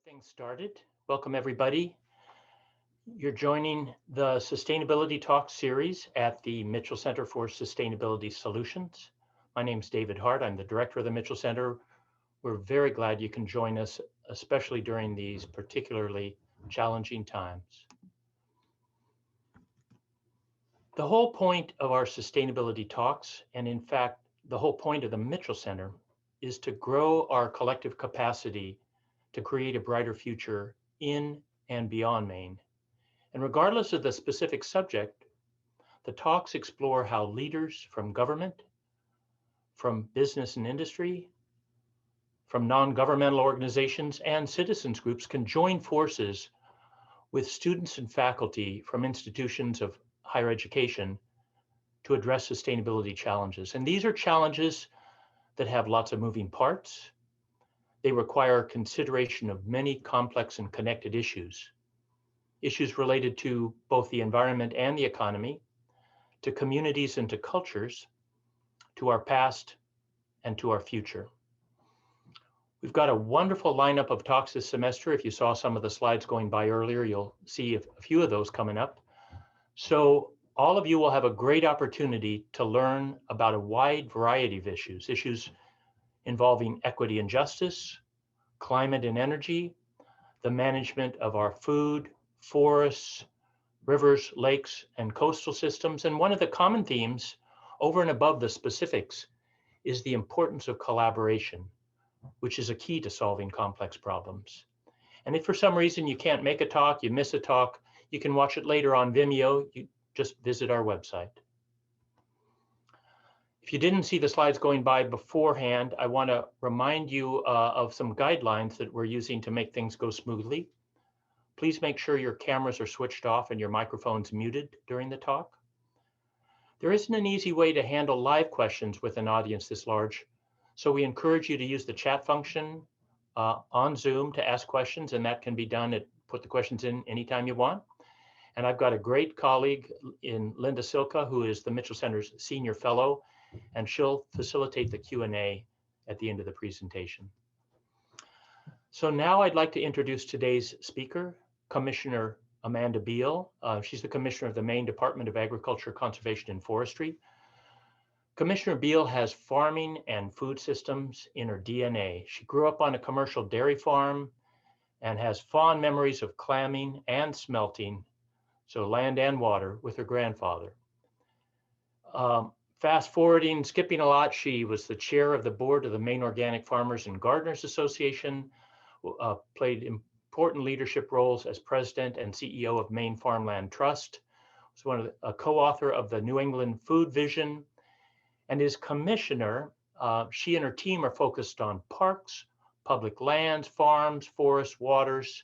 Things started. Welcome, everybody. You're joining the Sustainability Talk series at the Mitchell Center for Sustainability Solutions. My name is David Hart. I'm the director of the Mitchell Center. We're very glad you can join us, especially during these particularly challenging times. The whole point of our sustainability talks, and in fact, the whole point of the Mitchell Center, is to grow our collective capacity to create a brighter future in and beyond Maine. And regardless of the specific subject, the talks explore how leaders from government, from business and industry, from non-governmental organizations and citizens groups can join forces with students and faculty from institutions of higher education to address sustainability challenges. And these are challenges that have lots of moving parts. They require consideration of many complex and connected issues related to both the environment and the economy, to communities and to cultures, to our past and to our future. We've got a wonderful lineup of talks this semester. If you saw some of the slides going by earlier, you'll see a few of those coming up. So all of you will have a great opportunity to learn about a wide variety of issues involving equity and justice, climate and energy, the management of our food, forests, rivers, lakes, and coastal systems. And one of the common themes, over and above the specifics, is the importance of collaboration, which is a key to solving complex problems. And if for some reason you can't make a talk, you miss a talk, you can watch it later on Vimeo. You just visit our website. If you didn't see the slides going by beforehand, I want to remind you of some guidelines that we're using to make things go smoothly. Please make sure your cameras are switched off and your microphones muted during the talk. There isn't an easy way to handle live questions with an audience this large, so we encourage you to use the chat function on Zoom to ask questions, and that can be done put the questions in anytime you want. And I've got a great colleague in Linda Silka, who is the Mitchell Center's Senior Fellow, and she'll facilitate the Q&A at the end of the presentation. So now I'd like to introduce today's speaker, Commissioner Amanda Beal. She's the Commissioner of the Maine Department of Agriculture, Conservation, and Forestry. Commissioner Beal has farming and food systems in her DNA. She grew up on a commercial dairy farm and has fond memories of clamming and smelting, so land and water, with her grandfather. Fast forwarding, skipping a lot, she was the chair of the board of the Maine Organic Farmers and Gardeners Association, played important leadership roles as president and CEO of Maine Farmland Trust, was a co-author of the New England Food Vision, and is commissioner. She and her team are focused on parks, public lands, farms, forests, waters.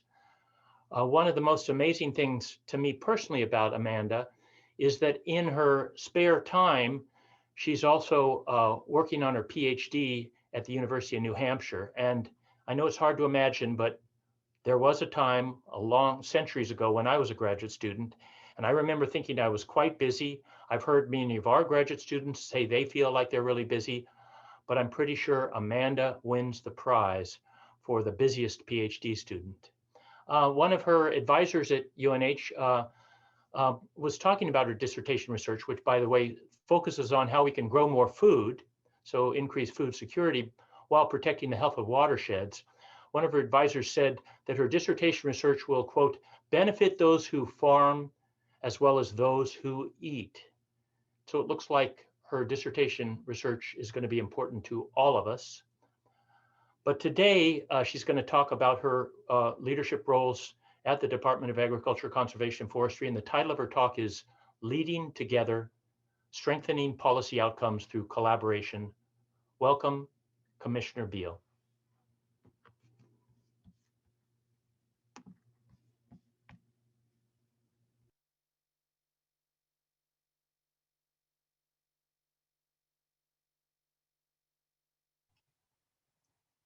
One of the most amazing things to me personally about Amanda is that in her spare time, she's also working on her Ph.D. at the University of New Hampshire. And I know it's hard to imagine, but there was a time centuries ago when I was a graduate student, and I remember thinking I was quite busy. I've heard many of our graduate students say they feel like they're really busy, but I'm pretty sure Amanda wins the prize for the busiest Ph.D. student. One of her advisors at UNH was talking about her dissertation research, which, by the way, focuses on how we can grow more food, so increase food security, while protecting the health of watersheds. One of her advisors said that her dissertation research will, quote, benefit those who farm as well as those who eat. So it looks like her dissertation research is going to be important to all of us. But today, she's going to talk about her leadership roles at the Department of Agriculture, Conservation, and Forestry. And the title of her talk is Leading Together, Strengthening Policy Outcomes Through Collaboration. Welcome, Commissioner Beal.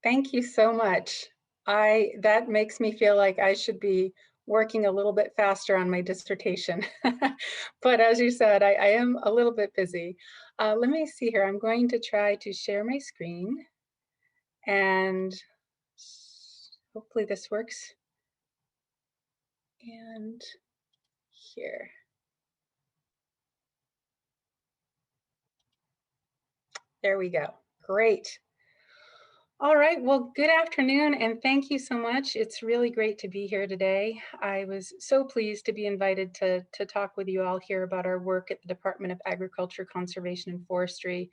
Thank you so much. That makes me feel like I should be working a little bit faster on my dissertation. But as you said, I am a little bit busy. Let me see here. I'm going to try to share my screen. And Hopefully this works. And here. There we go. Great. All right, well, good afternoon, and thank you so much. It's really great to be here today. I was so pleased to be invited to talk with you all here about our work at the Department of Agriculture, Conservation, and Forestry,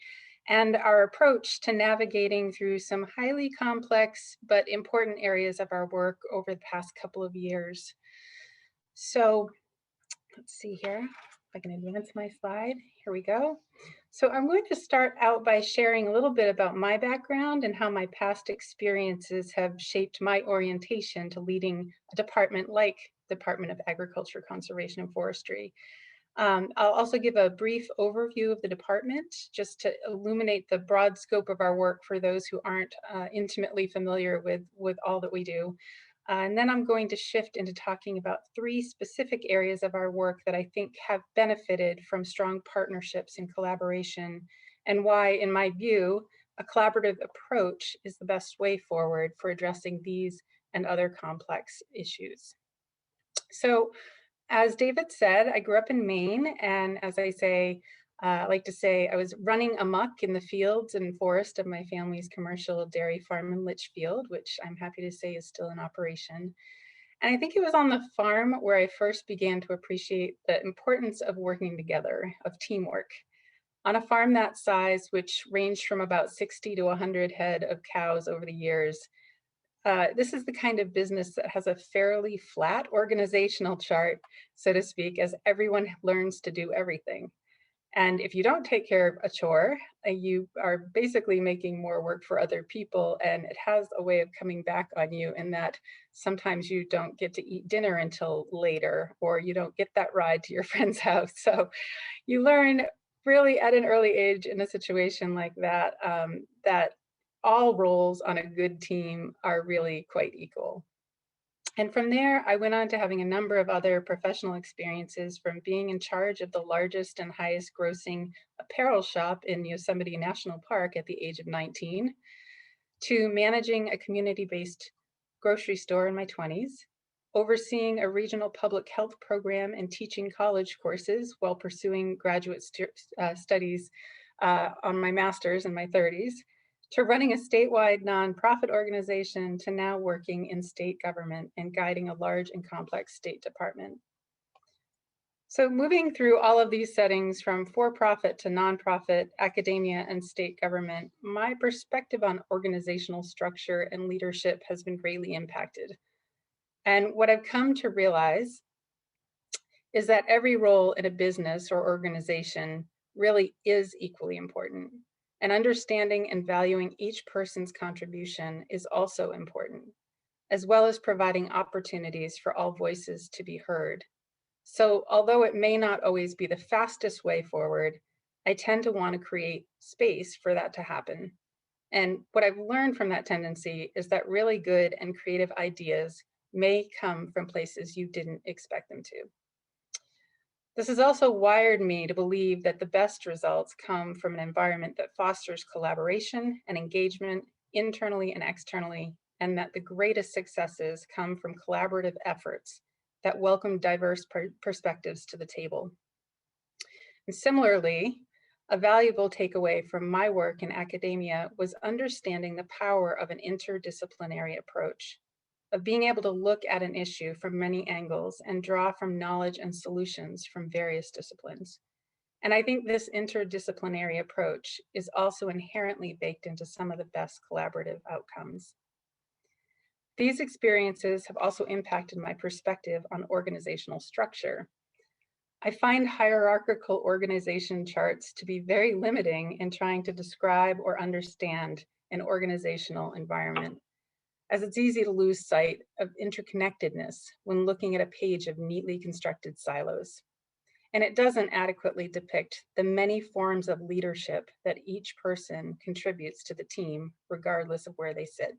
and our approach to navigating through some highly complex but important areas of our work over the past couple of years. So let's see here, if I can advance my slide. Here we go. So I'm going to start out by sharing a little bit about my background and how my past experiences have shaped my orientation to leading a department like Department of Agriculture, Conservation, and Forestry. I'll also give a brief overview of the department just to illuminate the broad scope of our work for those who aren't intimately familiar with all that we do. And then I'm going to shift into talking about 3 specific areas of our work that I think have benefited from strong partnerships and collaboration, and why, in my view, a collaborative approach is the best way forward for addressing these and other complex issues. So, as David said, I grew up in Maine, and as I like to say, I was running amok in the fields and forest of my family's commercial dairy farm in Litchfield, which I'm happy to say is still in operation. And I think it was on the farm where I first began to appreciate the importance of working together, of teamwork. On a farm that size, which ranged from about 60 to 100 head of cows over the years, this is the kind of business that has a fairly flat organizational chart, so to speak, as everyone learns to do everything. And if you don't take care of a chore, you are basically making more work for other people, and it has a way of coming back on you in that sometimes you don't get to eat dinner until later, or you don't get that ride to your friend's house. So you learn really at an early age in a situation like that, that all roles on a good team are really quite equal. And from there, I went on to having a number of other professional experiences, from being in charge of the largest and highest grossing apparel shop in Yosemite National Park at the age of 19, to managing a community-based grocery store in my 20s, overseeing a regional public health program and teaching college courses while pursuing graduate studies on my master's in my 30s, to running a statewide nonprofit organization, to now working in state government and guiding a large and complex state department. So moving through all of these settings, from for-profit to nonprofit, academia, and state government, my perspective on organizational structure and leadership has been greatly impacted. And what I've come to realize is that every role in a business or organization really is equally important. And understanding and valuing each person's contribution is also important, as well as providing opportunities for all voices to be heard. So although it may not always be the fastest way forward, I tend to want to create space for that to happen. And what I've learned from that tendency is that really good and creative ideas may come from places you didn't expect them to. This has also wired me to believe that the best results come from an environment that fosters collaboration and engagement internally and externally, and that the greatest successes come from collaborative efforts that welcome diverse perspectives to the table. And similarly, a valuable takeaway from my work in academia was understanding the power of an interdisciplinary approach, of being able to look at an issue from many angles and draw from knowledge and solutions from various disciplines. And I think this interdisciplinary approach is also inherently baked into some of the best collaborative outcomes. These experiences have also impacted my perspective on organizational structure. I find hierarchical organization charts to be very limiting in trying to describe or understand an organizational environment, as it's easy to lose sight of interconnectedness when looking at a page of neatly constructed silos. And it doesn't adequately depict the many forms of leadership that each person contributes to the team, regardless of where they sit.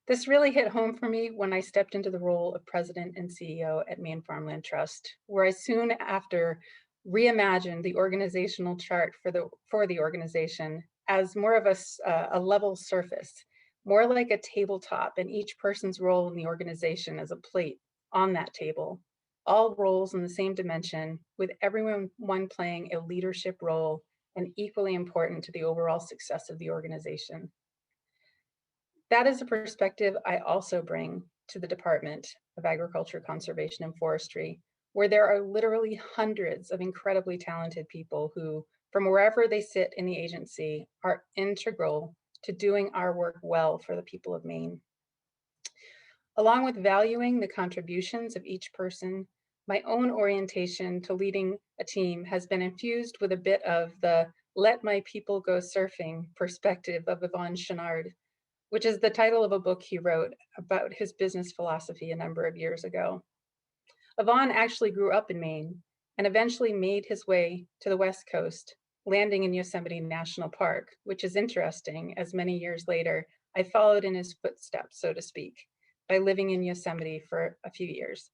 This really hit home for me when I stepped into the role of president and CEO at Maine Farmland Trust, where I soon after reimagined the organizational chart for the organization as more of a level surface, more like a tabletop, and each person's role in the organization as a plate on that table, all roles in the same dimension, with everyone playing a leadership role and equally important to the overall success of the organization. That is a perspective I also bring to the Department of Agriculture, Conservation, and Forestry, where there are literally hundreds of incredibly talented people who, from wherever they sit in the agency, are integral to doing our work well for the people of Maine. Along with valuing the contributions of each person, my own orientation to leading a team has been infused with a bit of the "let my people go surfing" perspective of Yvon Chouinard, which is the title of a book he wrote about his business philosophy a number of years ago. Yvon actually grew up in Maine and eventually made his way to the West Coast, landing in Yosemite National Park, which is interesting, as many years later, I followed in his footsteps, so to speak, by living in Yosemite for a few years.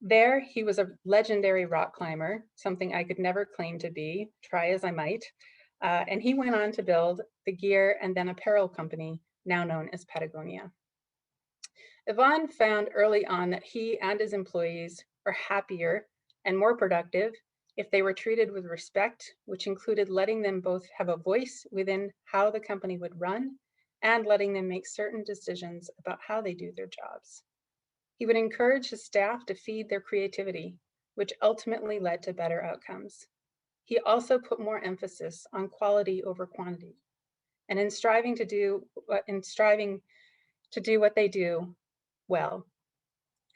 There, he was a legendary rock climber, something I could never claim to be, try as I might, and he went on to build the gear and then apparel company, now known as Patagonia. Yvon found early on that he and his employees were happier and more productive if they were treated with respect, which included letting them both have a voice within how the company would run and letting them make certain decisions about how they do their jobs. He would encourage his staff to feed their creativity, which ultimately led to better outcomes. He also put more emphasis on quality over quantity, and in striving to do what they do well.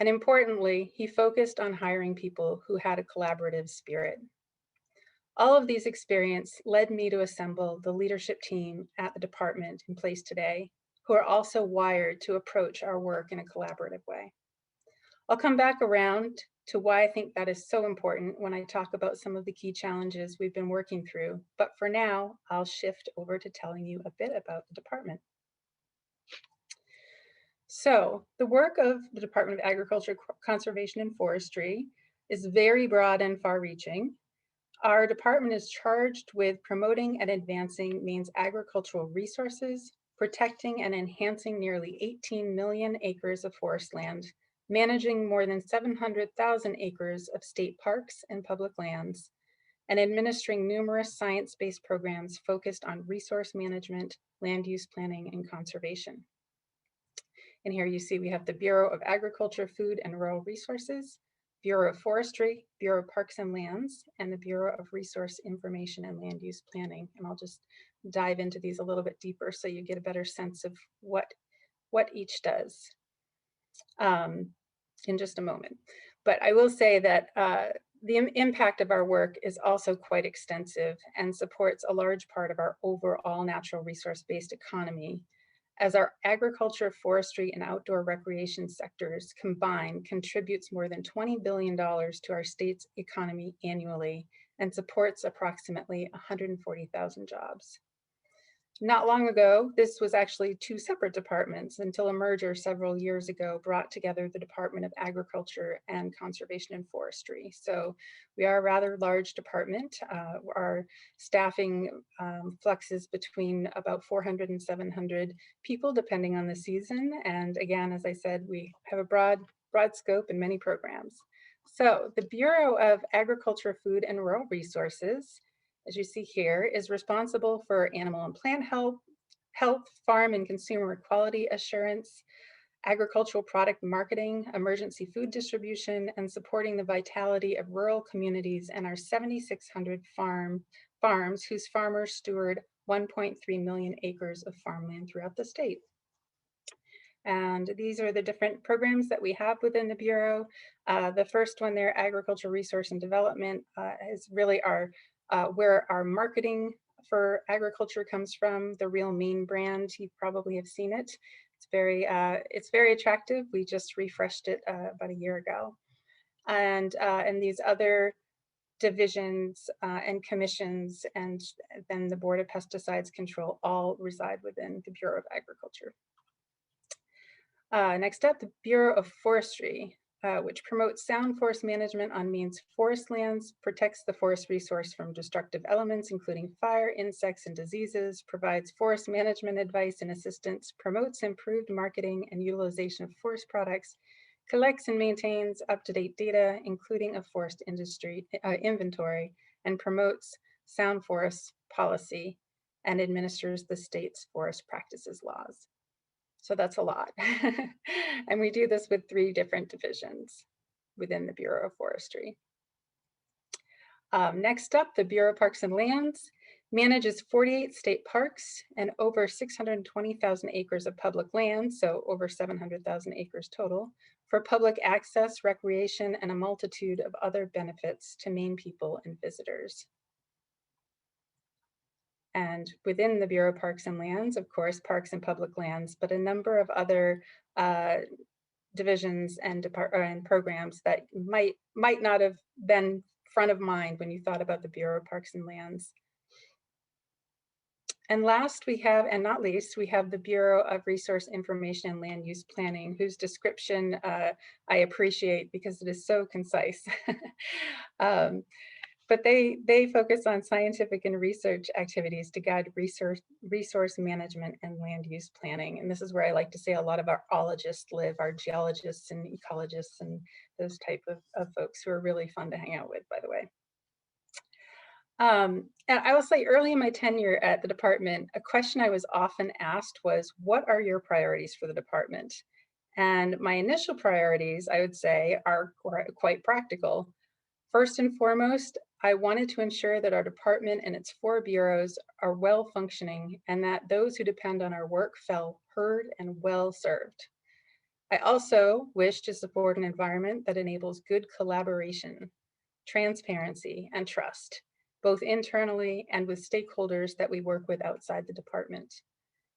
And importantly, he focused on hiring people who had a collaborative spirit. All of these experiences led me to assemble the leadership team at the department in place today, who are also wired to approach our work in a collaborative way. I'll come back around to why I think that is so important when I talk about some of the key challenges we've been working through. But for now, I'll shift over to telling you a bit about the department. So the work of the Department of Agriculture, Conservation, and Forestry is very broad and far-reaching. Our department is charged with promoting and advancing Maine's agricultural resources, protecting and enhancing nearly 18 million acres of forest land, managing more than 700,000 acres of state parks and public lands, and administering numerous science-based programs focused on resource management, land use planning, and conservation. And here you see we have the Bureau of Agriculture, Food, and Rural Resources, Bureau of Forestry, Bureau of Parks and Lands, and the Bureau of Resource Information and Land Use Planning. And I'll just dive into these a little bit deeper so you get a better sense of what each does in just a moment. But I will say that the impact of our work is also quite extensive and supports a large part of our overall natural resource-based economy, as our agriculture, forestry, and outdoor recreation sectors combined contributes more than $20 billion to our state's economy annually and supports approximately 140,000 jobs. Not long ago, this was actually two separate departments until a merger several years ago brought together the Department of Agriculture and Conservation and Forestry. So we are a rather large department. Our staffing fluxes between about 400 and 700 people, depending on the season. And again, as I said, we have a broad scope and many programs. So the Bureau of Agriculture, Food, and Rural Resources, as you see here, is responsible for animal and plant health, farm and consumer quality assurance, agricultural product marketing, emergency food distribution, and supporting the vitality of rural communities and our 7,600 farms whose farmers steward 1.3 million acres of farmland throughout the state. And these are the different programs that we have within the Bureau. The first one there, Agriculture Resource and Development, is really where our marketing for agriculture comes from. The Real Maine brand, you probably have seen it. It's very attractive. We just refreshed it about a year ago. And these other divisions and commissions, and then the Board of Pesticides Control, all reside within the Bureau of Agriculture. Next up, the Bureau of Forestry. which promotes sound forest management on Maine's forest lands, protects the forest resource from destructive elements, including fire, insects, and diseases, provides forest management advice and assistance, promotes improved marketing and utilization of forest products, collects and maintains up-to-date data, including a forest industry inventory, and promotes sound forest policy, and administers the state's forest practices laws. So that's a lot. And we do this with 3 different divisions within the Bureau of Forestry. Next up, the Bureau of Parks and Lands manages 48 state parks and over 620,000 acres of public land, so over 700,000 acres total, for public access, recreation, and a multitude of other benefits to Maine people and visitors. And within the Bureau of Parks and Lands, of course, parks and public lands, but a number of other divisions and programs that might not have been front of mind when you thought about the Bureau of Parks and Lands. And last we have, and not least, we have the Bureau of Resource Information and Land Use Planning, whose description I appreciate because it is so concise. But they focus on scientific and research activities to guide resource management and land use planning. And this is where I like to say a lot of our ologists live, our geologists and ecologists and those type of folks who are really fun to hang out with, by the way. And I will say early in my tenure at the department, a question I was often asked was, what are your priorities for the department? And my initial priorities, I would say, are quite practical. First and foremost, I wanted to ensure that our department and its 4 bureaus are well functioning and that those who depend on our work felt heard and well served. I also wish to support an environment that enables good collaboration, transparency, and trust, both internally and with stakeholders that we work with outside the department.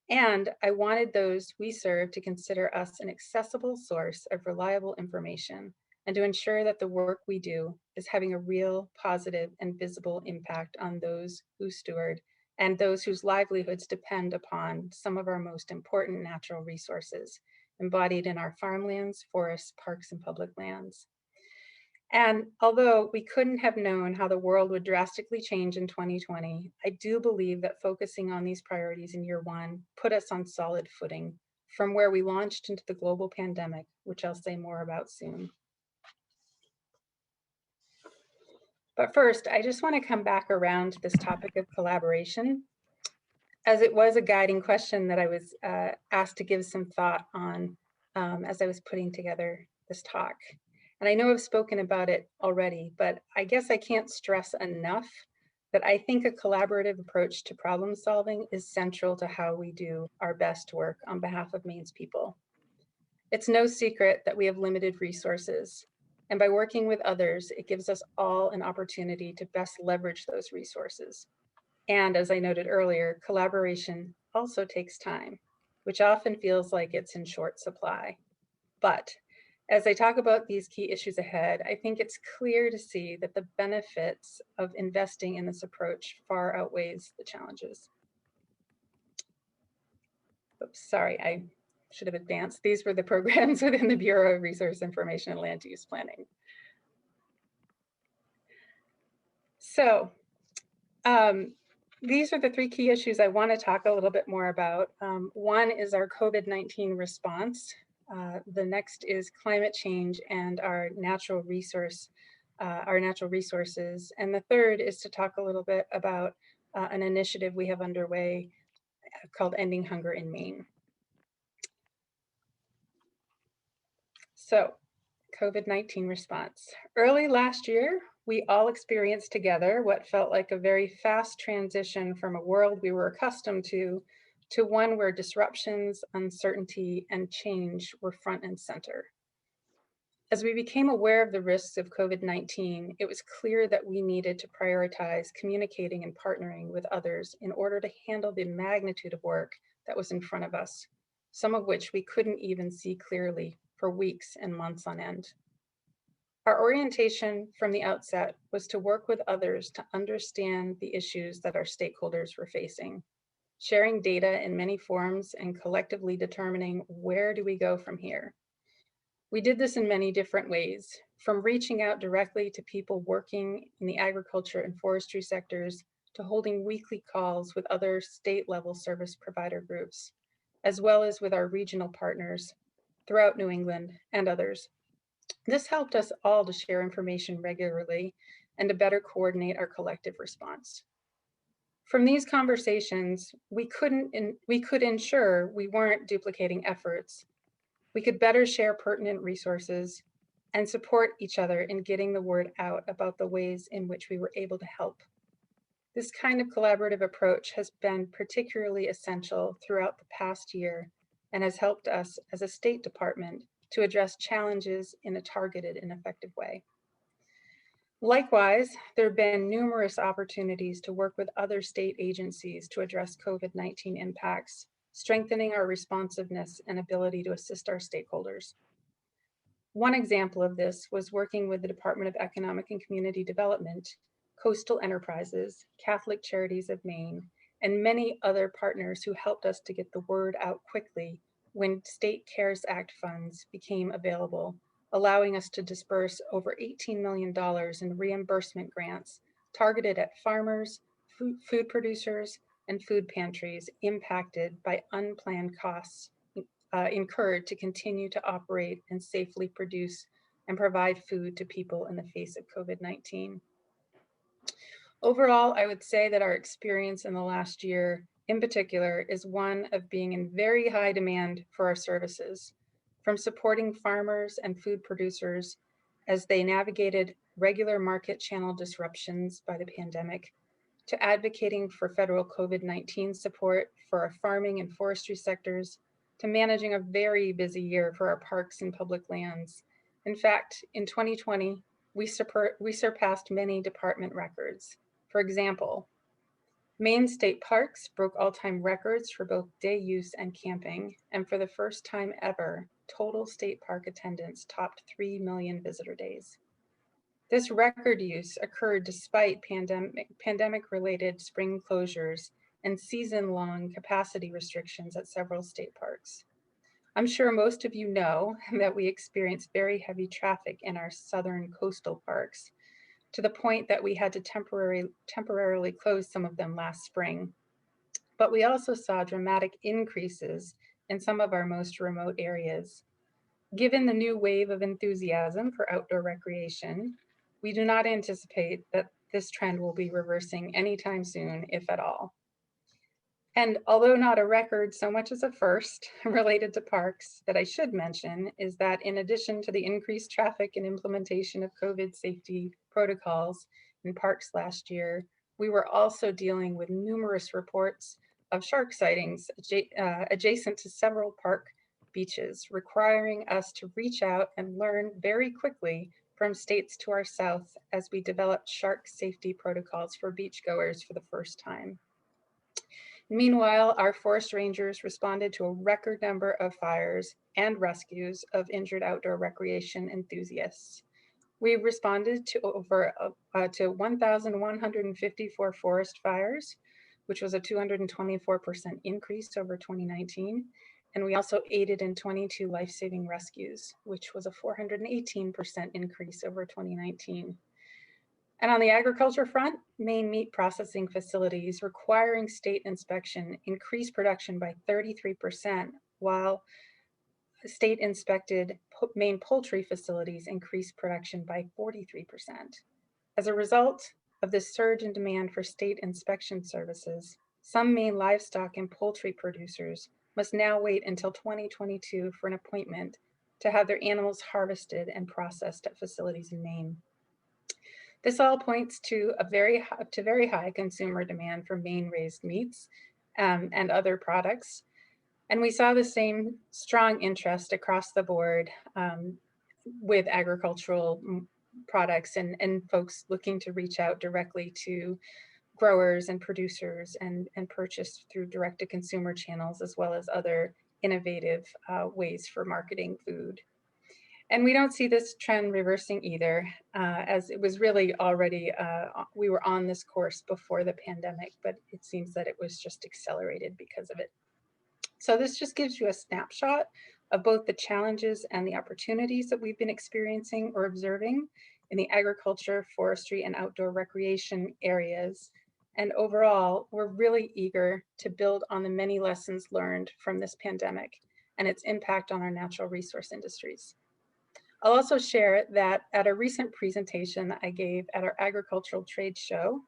And I wanted those we serve to consider us an accessible source of reliable information and to ensure that the work we do is having a real positive and visible impact on those who steward and those whose livelihoods depend upon some of our most important natural resources embodied in our farmlands, forests, parks, and public lands. And although we couldn't have known how the world would drastically change in 2020, I do believe that focusing on these priorities in year 1 put us on solid footing from where we launched into the global pandemic, which I'll say more about soon. But first, I just want to come back around to this topic of collaboration, as it was a guiding question that I was asked to give some thought on as I was putting together this talk. And I know I've spoken about it already, but I guess I can't stress enough that I think a collaborative approach to problem solving is central to how we do our best work on behalf of Maine's people. It's no secret that we have limited resources. And by working with others, it gives us all an opportunity to best leverage those resources. And as I noted earlier, collaboration also takes time, which often feels like it's in short supply. But as I talk about these key issues ahead, I think it's clear to see that the benefits of investing in this approach far outweighs the challenges. Oops, sorry, I should have advanced. These were the programs within the Bureau of Resource Information and Land Use Planning. So these are the 3 key issues I want to talk a little bit more about. One is our COVID-19 response. The next is climate change and our natural resources. And the third is to talk a little bit about an initiative we have underway called Ending Hunger in Maine. So, COVID-19 response. Early last year, we all experienced together what felt like a very fast transition from a world we were accustomed to one where disruptions, uncertainty, and change were front and center. As we became aware of the risks of COVID-19, it was clear that we needed to prioritize communicating and partnering with others in order to handle the magnitude of work that was in front of us, some of which we couldn't even see clearly for weeks and months on end. Our orientation from the outset was to work with others to understand the issues that our stakeholders were facing, sharing data in many forms and collectively determining where do we go from here. We did this in many different ways, from reaching out directly to people working in the agriculture and forestry sectors to holding weekly calls with other state-level service provider groups, as well as with our regional partners throughout New England and others. This helped us all to share information regularly and to better coordinate our collective response. From these conversations, we could ensure we weren't duplicating efforts. We could better share pertinent resources and support each other in getting the word out about the ways in which we were able to help. This kind of collaborative approach has been particularly essential throughout the past year and has helped us as a State Department to address challenges in a targeted and effective way. Likewise, there have been numerous opportunities to work with other state agencies to address COVID-19 impacts, strengthening our responsiveness and ability to assist our stakeholders. One example of this was working with the Department of Economic and Community Development, Coastal Enterprises, Catholic Charities of Maine, and many other partners who helped us to get the word out quickly when State CARES Act funds became available, allowing us to disperse over $18 million in reimbursement grants targeted at farmers, food producers, and food pantries impacted by unplanned costs incurred to continue to operate and safely produce and provide food to people in the face of COVID-19. Overall, I would say that our experience in the last year in particular is one of being in very high demand for our services, from supporting farmers and food producers as they navigated regular market channel disruptions by the pandemic, to advocating for federal COVID-19 support for our farming and forestry sectors, to managing a very busy year for our parks and public lands. In fact, in 2020, we surpassed many department records. For example, Maine State Parks broke all-time records for both day use and camping, and for the first time ever, total state park attendance topped 3 million visitor days. This record use occurred despite pandemic-related spring closures and season-long capacity restrictions at several state parks. I'm sure most of you know that we experience very heavy traffic in our southern coastal parks, to the point that we had to temporarily close some of them last spring. But we also saw dramatic increases in some of our most remote areas. Given the new wave of enthusiasm for outdoor recreation, we do not anticipate that this trend will be reversing anytime soon, if at all. And although not a record so much as a first related to parks, that I should mention is that in addition to the increased traffic and implementation of COVID safety protocols in parks last year, we were also dealing with numerous reports of shark sightings adjacent to several park beaches, requiring us to reach out and learn very quickly from states to our south as we developed shark safety protocols for beachgoers for the first time. Meanwhile, our forest rangers responded to a record number of fires and rescues of injured outdoor recreation enthusiasts. We responded to over 1,154 forest fires, which was a 224% increase over 2019. And we also aided in 22 life-saving rescues, which was a 418% increase over 2019. And on the agriculture front, Maine meat processing facilities requiring state inspection increased production by 33%, while state inspected Maine poultry facilities increased production by 43%. As a result of this surge in demand for state inspection services, some Maine livestock and poultry producers must now wait until 2022 for an appointment to have their animals harvested and processed at facilities in Maine. This all points to very high consumer demand for Maine-raised meats and other products. And we saw the same strong interest across the board with agricultural products and folks looking to reach out directly to growers and producers and purchase through direct-to-consumer channels, as well as other innovative ways for marketing food. And we don't see this trend reversing either, as it was really already, we were on this course before the pandemic, but it seems that it was just accelerated because of it. So this just gives you a snapshot of both the challenges and the opportunities that we've been experiencing or observing in the agriculture, forestry, and outdoor recreation areas. And overall, we're really eager to build on the many lessons learned from this pandemic and its impact on our natural resource industries. I'll also share that at a recent presentation I gave at our agricultural trade show,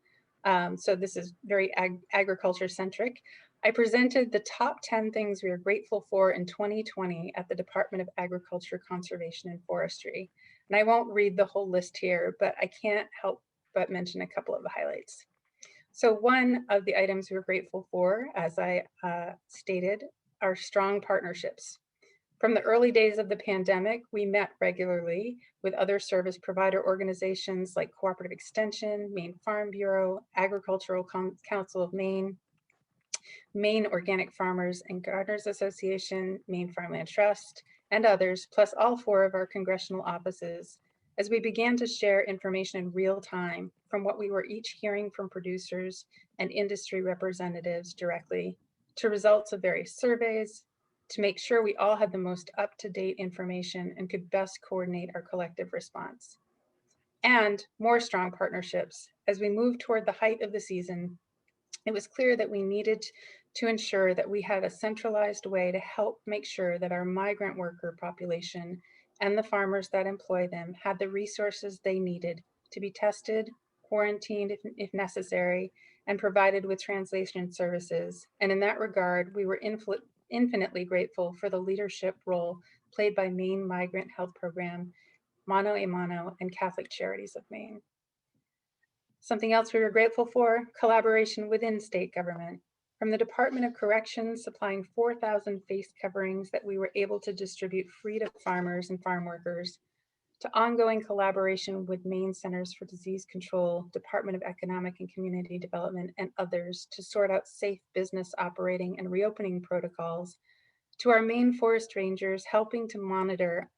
so this is very agriculture centric, I presented the top 10 things we are grateful for in 2020 at the Department of Agriculture, Conservation, and Forestry. And I won't read the whole list here, but I can't help but mention a couple of the highlights. So one of the items we're grateful for, as I stated, are strong partnerships. From the early days of the pandemic, we met regularly with other service provider organizations like Cooperative Extension, Maine Farm Bureau, Agricultural Council of Maine, Maine Organic Farmers and Gardeners Association, Maine Farmland Trust, and others, plus all 4 of our congressional offices, as we began to share information in real time from what we were each hearing from producers and industry representatives directly, to results of various surveys, to make sure we all had the most up-to-date information and could best coordinate our collective response. And more strong partnerships. As we moved toward the height of the season, it was clear that we needed to ensure that we had a centralized way to help make sure that our migrant worker population and the farmers that employ them had the resources they needed to be tested, quarantined if necessary, and provided with translation services. And in that regard, we were infinitely grateful for the leadership role played by Maine Migrant Health Program, Mano a Mano, and Catholic Charities of Maine. Something else we were grateful for, collaboration within state government. From the Department of Corrections supplying 4,000 face coverings that we were able to distribute free to farmers and farm workers, to ongoing collaboration with Maine Centers for Disease Control, Department of Economic and Community Development, and others to sort out safe business operating and reopening protocols, to our Maine Forest Rangers helping to monitor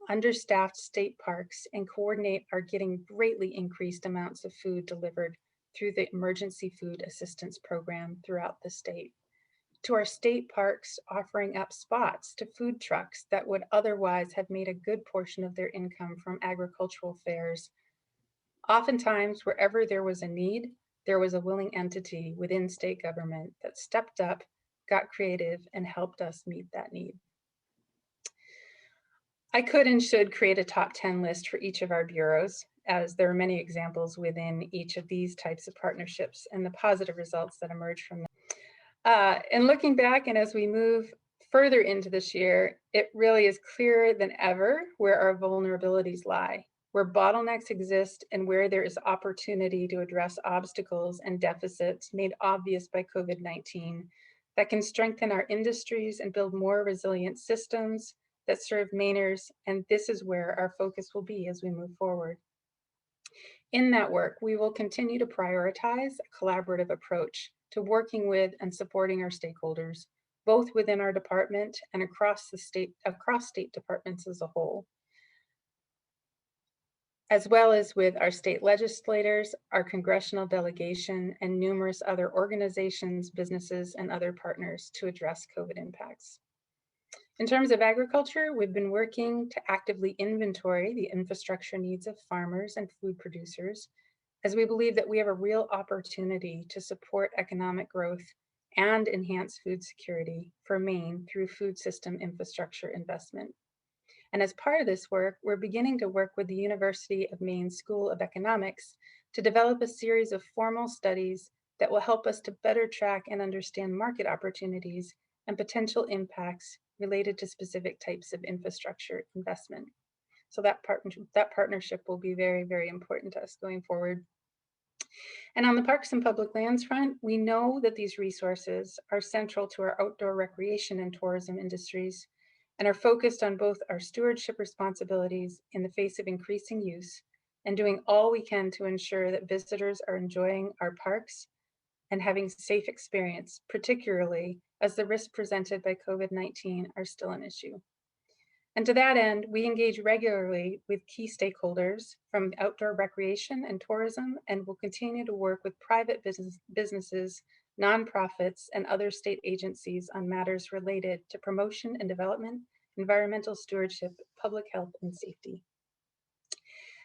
understaffed state parks and coordinate our getting greatly increased amounts of food delivered through the Emergency Food Assistance Program throughout the state, to our state parks offering up spots to food trucks that would otherwise have made a good portion of their income from agricultural fairs. Oftentimes, wherever there was a need, there was a willing entity within state government that stepped up, got creative, and helped us meet that need. I could and should create a top 10 list for each of our bureaus, as there are many examples within each of these types of partnerships and the positive results that emerge from them. And looking back, and as we move further into this year, it really is clearer than ever where our vulnerabilities lie, where bottlenecks exist, and where there is opportunity to address obstacles and deficits made obvious by COVID-19 that can strengthen our industries and build more resilient systems that serve Mainers, and this is where our focus will be as we move forward. In that work, we will continue to prioritize a collaborative approach to working with and supporting our stakeholders, both within our department and across state departments as a whole, as well as with our state legislators, our congressional delegation, and numerous other organizations, businesses, and other partners to address COVID impacts. In terms of agriculture, we've been working to actively inventory the infrastructure needs of farmers and food producers, as we believe that we have a real opportunity to support economic growth and enhance food security for Maine through food system infrastructure investment. And as part of this work, we're beginning to work with the University of Maine School of Economics to develop a series of formal studies that will help us to better track and understand market opportunities and potential impacts related to specific types of infrastructure investment. So that partnership will be very, very important to us going forward. And on the parks and public lands front, we know that these resources are central to our outdoor recreation and tourism industries and are focused on both our stewardship responsibilities in the face of increasing use and doing all we can to ensure that visitors are enjoying our parks and having safe experience, particularly as the risks presented by COVID-19 are still an issue. And to that end, we engage regularly with key stakeholders from outdoor recreation and tourism, and will continue to work with private businesses, nonprofits, and other state agencies on matters related to promotion and development environmental stewardship, public health, and safety.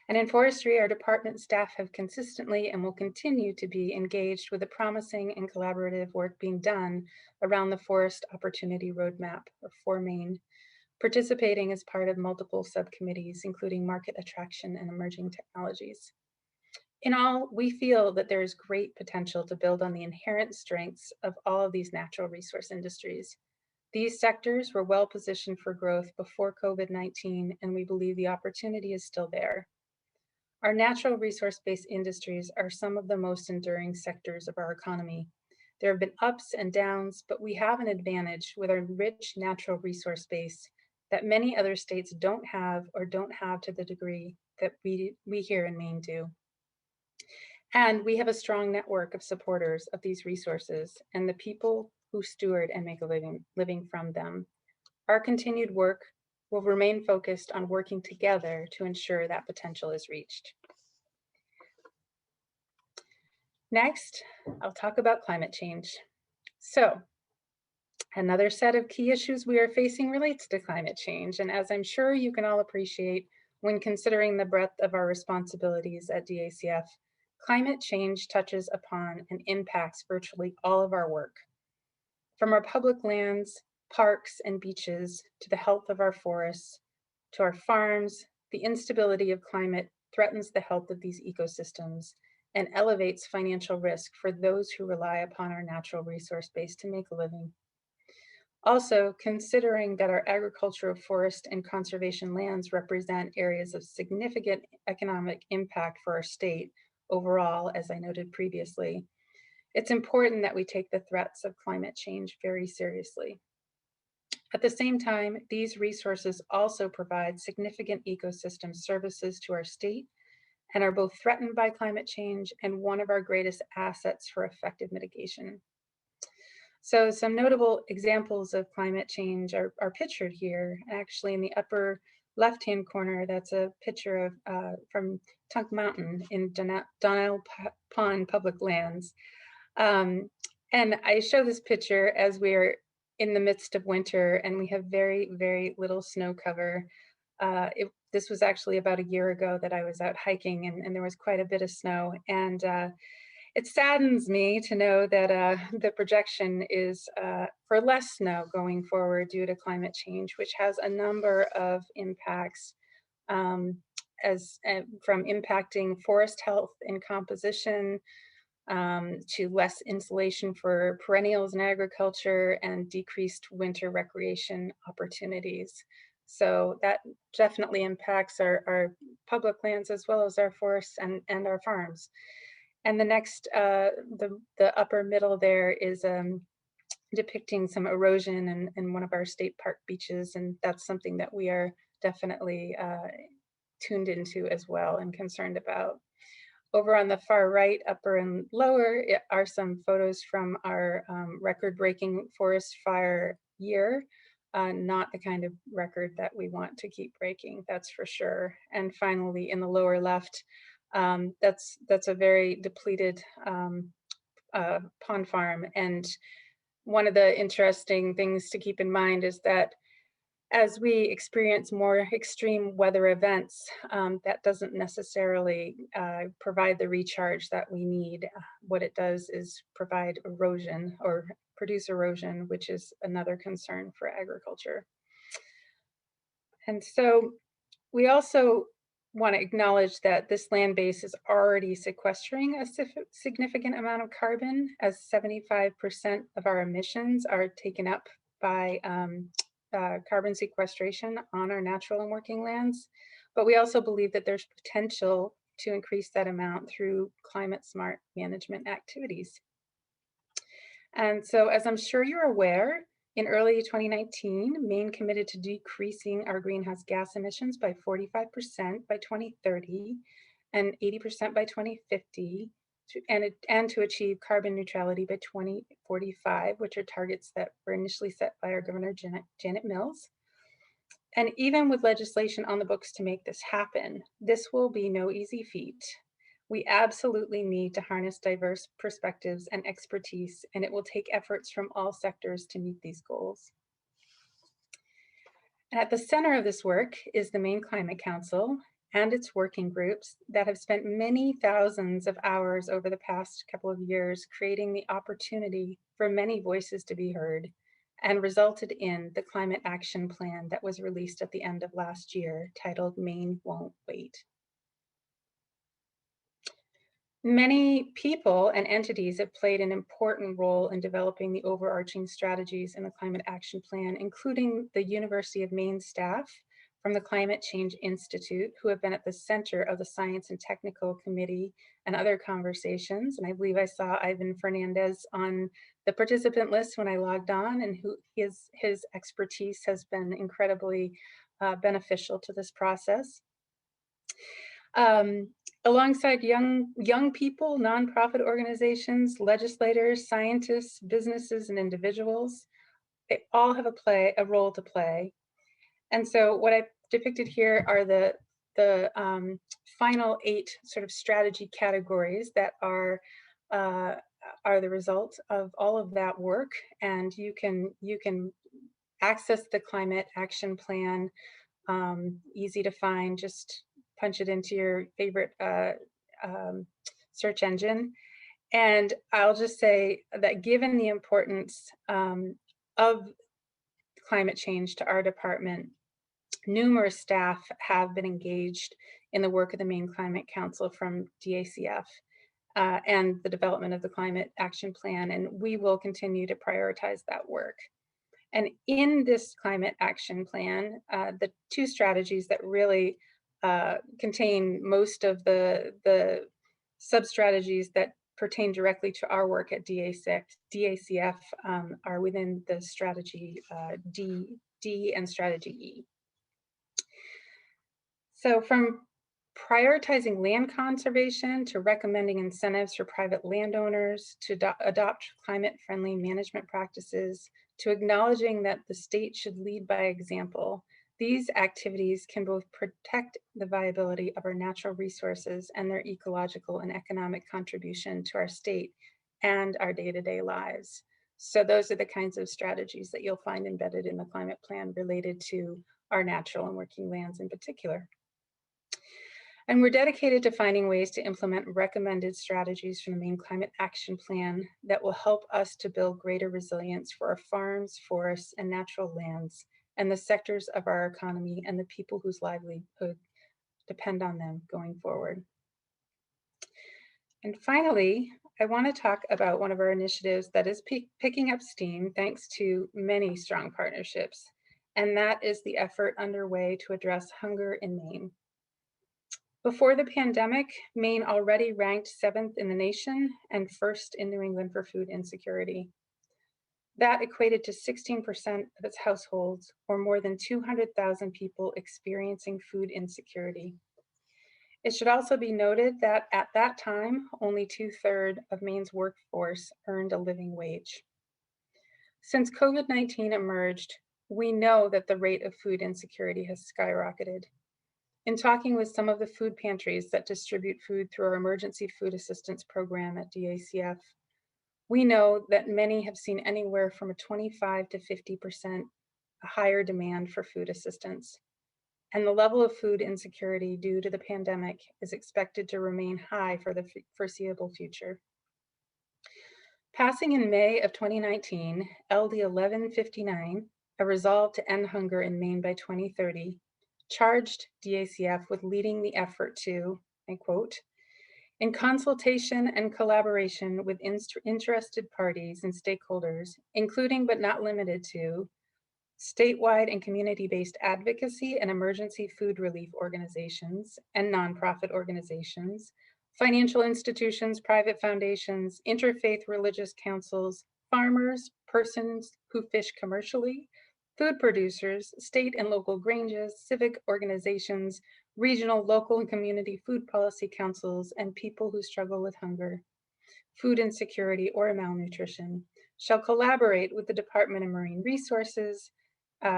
And in forestry, our department staff have consistently and will continue to be engaged with the promising and collaborative work being done around the Forest Opportunity Roadmap, or FORMAIN, participating as part of multiple subcommittees, including market attraction and emerging technologies. In all, we feel that there is great potential to build on the inherent strengths of all of these natural resource industries. These sectors were well positioned for growth before COVID-19, and we believe the opportunity is still there. Our natural resource-based industries are some of the most enduring sectors of our economy. There have been ups and downs, but we have an advantage with our rich natural resource base that many other states don't have or don't have to the degree that we here in Maine do. And we have a strong network of supporters of these resources and the people who steward and make a living from them. Our continued work will remain focused on working together to ensure that potential is reached. Next, I'll talk about climate change. So, another set of key issues we are facing relates to climate change. And as I'm sure you can all appreciate when considering the breadth of our responsibilities at DACF, climate change touches upon and impacts virtually all of our work. From our public lands, parks, and beaches, to the health of our forests, to our farms, the instability of climate threatens the health of these ecosystems and elevates financial risk for those who rely upon our natural resource base to make a living. Also, considering that our agricultural, forest, and conservation lands represent areas of significant economic impact for our state overall, as I noted previously, it's important that we take the threats of climate change very seriously. At the same time, these resources also provide significant ecosystem services to our state and are both threatened by climate change and one of our greatest assets for effective mitigation. So some notable examples of climate change are pictured here. Actually, in the upper left-hand corner, that's a picture of from Tunk Mountain in Donnell Pond Public Lands. And I show this picture as we're in the midst of winter and we have very, very little snow cover. This was actually about a year ago that I was out hiking and there was quite a bit of snow. And it saddens me to know that the projection is for less snow going forward due to climate change, which has a number of impacts from impacting forest health and composition, to less insulation for perennials in agriculture and decreased winter recreation opportunities. So that definitely impacts our public lands as well as our forests and our farms. And the next, the upper middle there is depicting some erosion in one of our state park beaches. And that's something that we are definitely tuned into as well and concerned about. Over on the far right, upper and lower, are some photos from our record-breaking forest fire year. Not the kind of record that we want to keep breaking, that's for sure. And finally, in the lower left, that's a very depleted pond farm. And one of the interesting things to keep in mind is that as we experience more extreme weather events, that doesn't necessarily provide the recharge that we need. What it does is provide erosion or produce erosion, which is another concern for agriculture. And so we also want to acknowledge that this land base is already sequestering a significant amount of carbon, as 75% of our emissions are taken up by carbon sequestration on our natural and working lands. But we also believe that there's potential to increase that amount through climate smart management activities. And so, as I'm sure you're aware, in early 2019, Maine committed to decreasing our greenhouse gas emissions by 45% by 2030 and 80% by 2050, and to achieve carbon neutrality by 2045, which are targets that were initially set by our Governor Janet Mills. And even with legislation on the books to make this happen, this will be no easy feat. We absolutely need to harness diverse perspectives and expertise, and it will take efforts from all sectors to meet these goals. And at the center of this work is the Maine Climate Council and its working groups that have spent many thousands of hours over the past couple of years creating the opportunity for many voices to be heard, and resulted in the climate action plan that was released at the end of last year, titled Maine Won't Wait. Many people and entities have played an important role in developing the overarching strategies in the Climate Action Plan, including the University of Maine staff from the Climate Change Institute, who have been at the center of the Science and Technical Committee and other conversations. And I believe I saw Ivan Fernandez on the participant list when I logged on, and his expertise has been incredibly beneficial to this process. Alongside young people, nonprofit organizations, legislators, scientists, businesses, and individuals, they all have a role to play. And so what I've depicted here are the final 8 sort of strategy categories that are the result of all of that work. And you can access the Climate Action Plan, easy to find, just punch it into your favorite search engine. And I'll just say that given the importance of climate change to our department, numerous staff have been engaged in the work of the Maine Climate Council from DACF and the development of the Climate Action Plan, and we will continue to prioritize that work. And in this Climate Action Plan, the 2 strategies that really contain most of the sub-strategies that pertain directly to our work at DACF are within the strategy D and strategy E. So from prioritizing land conservation to recommending incentives for private landowners to adopt climate-friendly management practices, to acknowledging that the state should lead by example, these activities can both protect the viability of our natural resources and their ecological and economic contribution to our state and our day-to-day lives. So those are the kinds of strategies that you'll find embedded in the climate plan related to our natural and working lands in particular. And we're dedicated to finding ways to implement recommended strategies from the Maine Climate Action Plan that will help us to build greater resilience for our farms, forests, and natural lands, and the sectors of our economy and the people whose livelihood depend on them going forward. And finally, I want to talk about one of our initiatives that is picking up steam thanks to many strong partnerships, and that is the effort underway to address hunger in Maine. Before the pandemic, Maine already ranked 7th in the nation and 1st in New England for food insecurity. That equated to 16% of its households, or more than 200,000 people experiencing food insecurity. It should also be noted that at that time, only 2/3 of Maine's workforce earned a living wage. Since COVID-19 emerged, we know that the rate of food insecurity has skyrocketed. In talking with some of the food pantries that distribute food through our emergency food assistance program at DACF, we know that many have seen anywhere from a 25 to 50% higher demand for food assistance. And the level of food insecurity due to the pandemic is expected to remain high for the foreseeable future. Passing in May of 2019, LD 1159, a resolve to end hunger in Maine by 2030, charged DACF with leading the effort to, I quote, in consultation and collaboration with interested parties and stakeholders, including but not limited to statewide and community-based advocacy and emergency food relief organizations and nonprofit organizations, financial institutions, private foundations, interfaith religious councils, farmers, persons who fish commercially, food producers, state and local granges, civic organizations, regional, local, and community food policy councils, and people who struggle with hunger, food insecurity, or malnutrition, shall collaborate with the Department of Marine Resources,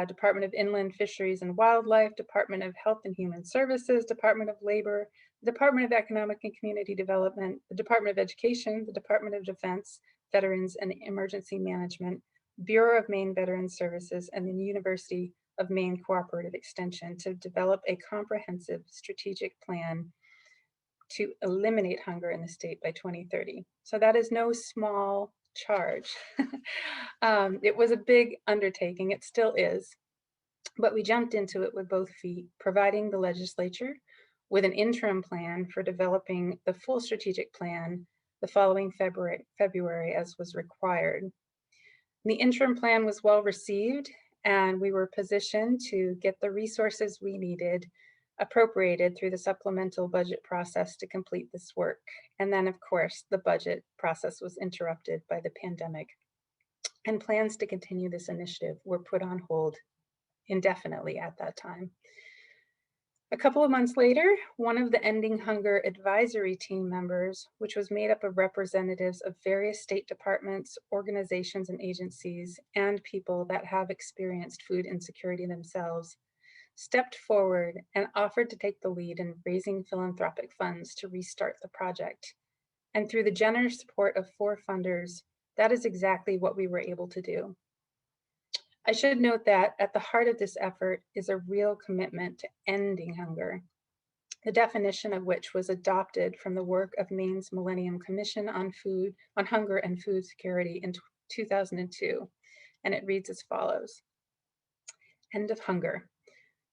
Department of Inland Fisheries and Wildlife, Department of Health and Human Services, Department of Labor, the Department of Economic and Community Development, the Department of Education, the Department of Defense, Veterans and Emergency Management, Bureau of Maine Veterans Services, and the University of Maine Cooperative Extension to develop a comprehensive strategic plan to eliminate hunger in the state by 2030. So that is no small charge. It was a big undertaking, it still is, but we jumped into it with both feet, providing the legislature with an interim plan for developing the full strategic plan the following February as was required. The interim plan was well received, and we were positioned to get the resources we needed appropriated through the supplemental budget process to complete this work. And then, of course, the budget process was interrupted by the pandemic, and plans to continue this initiative were put on hold indefinitely at that time. A couple of months later, one of the Ending Hunger Advisory Team members, which was made up of representatives of various state departments, organizations, and agencies, and people that have experienced food insecurity themselves, stepped forward and offered to take the lead in raising philanthropic funds to restart the project. And through the generous support of 4 funders, that is exactly what we were able to do. I should note that at the heart of this effort is a real commitment to ending hunger, the definition of which was adopted from the work of Maine's Millennium Commission on Hunger and Food Security in 2002. And it reads as follows: End of hunger.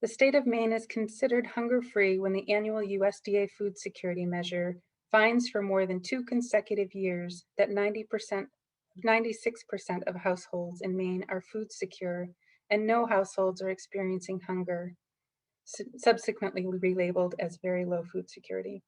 The state of Maine is considered hunger-free when the annual USDA food security measure finds for more than 2 consecutive years that 96% of households in Maine are food secure, and no households are experiencing hunger, subsequently relabeled as very low food security.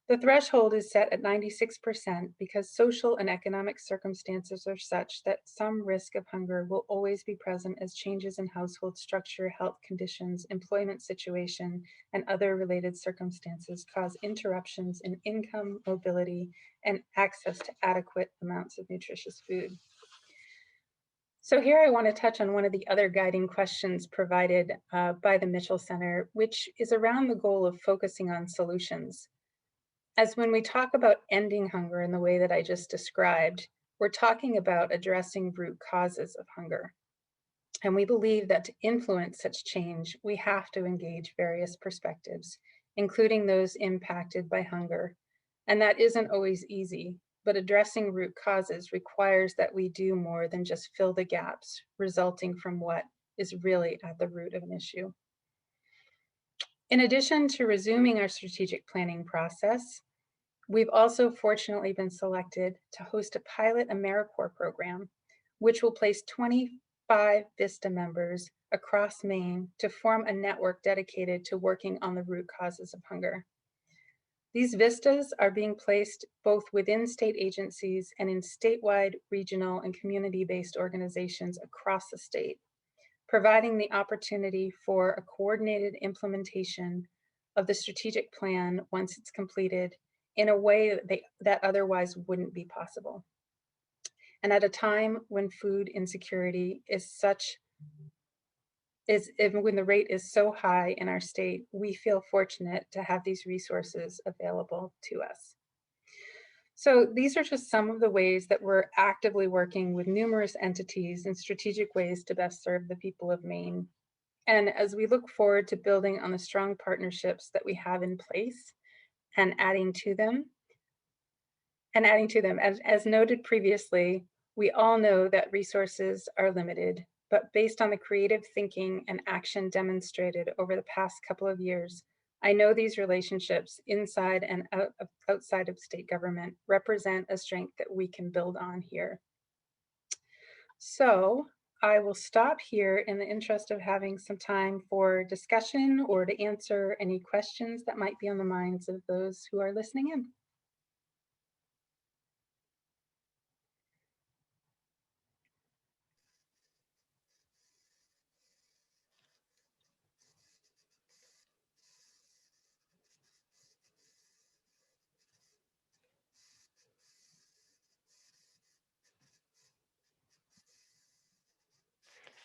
The threshold is set at 96% because social and economic circumstances are such that some risk of hunger will always be present as changes in household structure, health conditions, employment situation, and other related circumstances cause interruptions in income, mobility, and access to adequate amounts of nutritious food. So here I want to touch on one of the other guiding questions provided by the Mitchell Center, which is around the goal of focusing on solutions. As when we talk about ending hunger in the way that I just described, we're talking about addressing root causes of hunger. And we believe that to influence such change, we have to engage various perspectives, including those impacted by hunger. And that isn't always easy, but addressing root causes requires that we do more than just fill the gaps resulting from what is really at the root of an issue. In addition to resuming our strategic planning process, we've also fortunately been selected to host a pilot AmeriCorps program, which will place 25 VISTA members across Maine to form a network dedicated to working on the root causes of hunger. These VISTAs are being placed both within state agencies and in statewide, regional, and community-based organizations across the state, providing the opportunity for a coordinated implementation of the strategic plan once it's completed in a way that otherwise wouldn't be possible. And at a time when food insecurity when the rate is so high in our state, we feel fortunate to have these resources available to us. So these are just some of the ways that we're actively working with numerous entities in strategic ways to best serve the people of Maine. And as we look forward to building on the strong partnerships that we have in place and adding to them, as noted previously, we all know that resources are limited, but based on the creative thinking and action demonstrated over the past couple of years, I know these relationships inside and outside of state government represent a strength that we can build on here. So I will stop here in the interest of having some time for discussion or to answer any questions that might be on the minds of those who are listening in.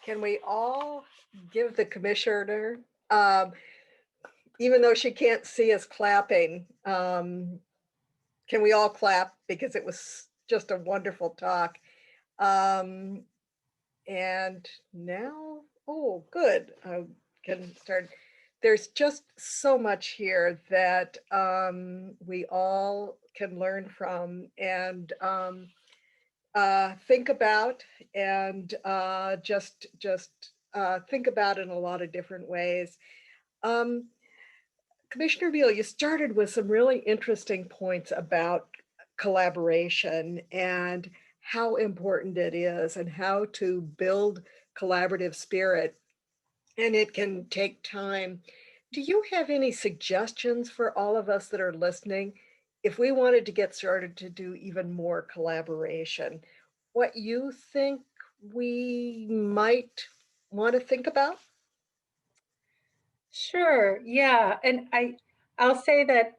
Can we all give the commissioner, even though she can't see us clapping, can we all clap because it was just a wonderful talk. And now, oh, good. I can start. There's just so much here that we all can learn from and think about, and just think about in a lot of different ways. Um, Commissioner Beal, you started with some really interesting points about collaboration and how important it is and how to build collaborative spirit. And it can take time. Do you have any suggestions for all of us that are listening? If we wanted to get started to do even more collaboration, what you think we might want to think about? Sure. Yeah. And I'll say that,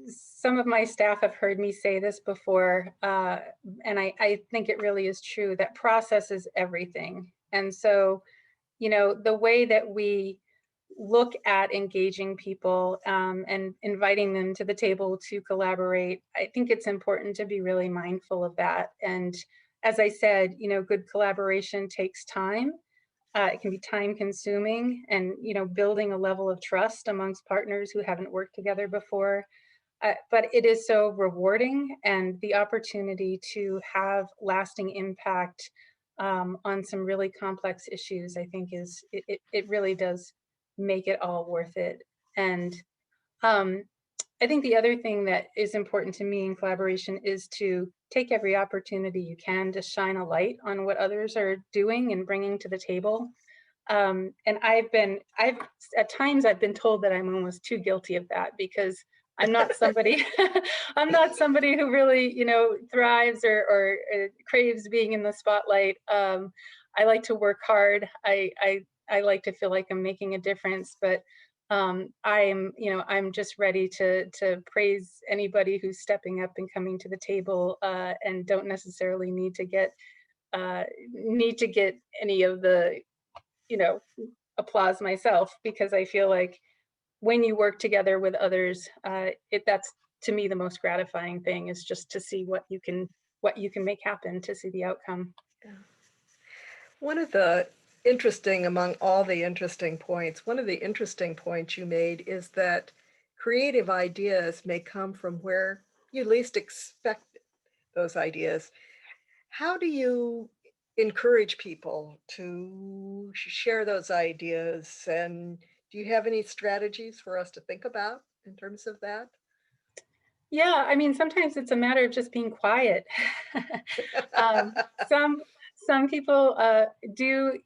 some of my staff have heard me say this before, and I think it really is true that process is everything. And so, the way that we look at engaging people and inviting them to the table to collaborate, I think it's important to be really mindful of that. And as I said, good collaboration takes time. It can be time consuming, and building a level of trust amongst partners who haven't worked together before. But it is so rewarding, and the opportunity to have lasting impact on some really complex issues, I think it really does make it all worth it. And um, I think the other thing that is important to me in collaboration is to take every opportunity you can to shine a light on what others are doing and bringing to the table. And I've at times I've been told that I'm almost too guilty of that, because I'm not somebody, I'm not somebody who really, thrives or craves being in the spotlight. I like to work hard. I like to feel like I'm making a difference, but I'm just ready to praise anybody who's stepping up and coming to the table, and don't necessarily need to get any of the, you know, applause myself, because I feel like when you work together with others, that's to me the most gratifying thing, is just to see what you can make happen, to see the outcome. Yeah. One of the interesting, among all the interesting points, one of the interesting points you made is that creative ideas may come from where you least expect those ideas. How do you encourage people to share those ideas? And do you have any strategies for us to think about in terms of that? Yeah, I mean, sometimes it's a matter of just being quiet. um, some some people do,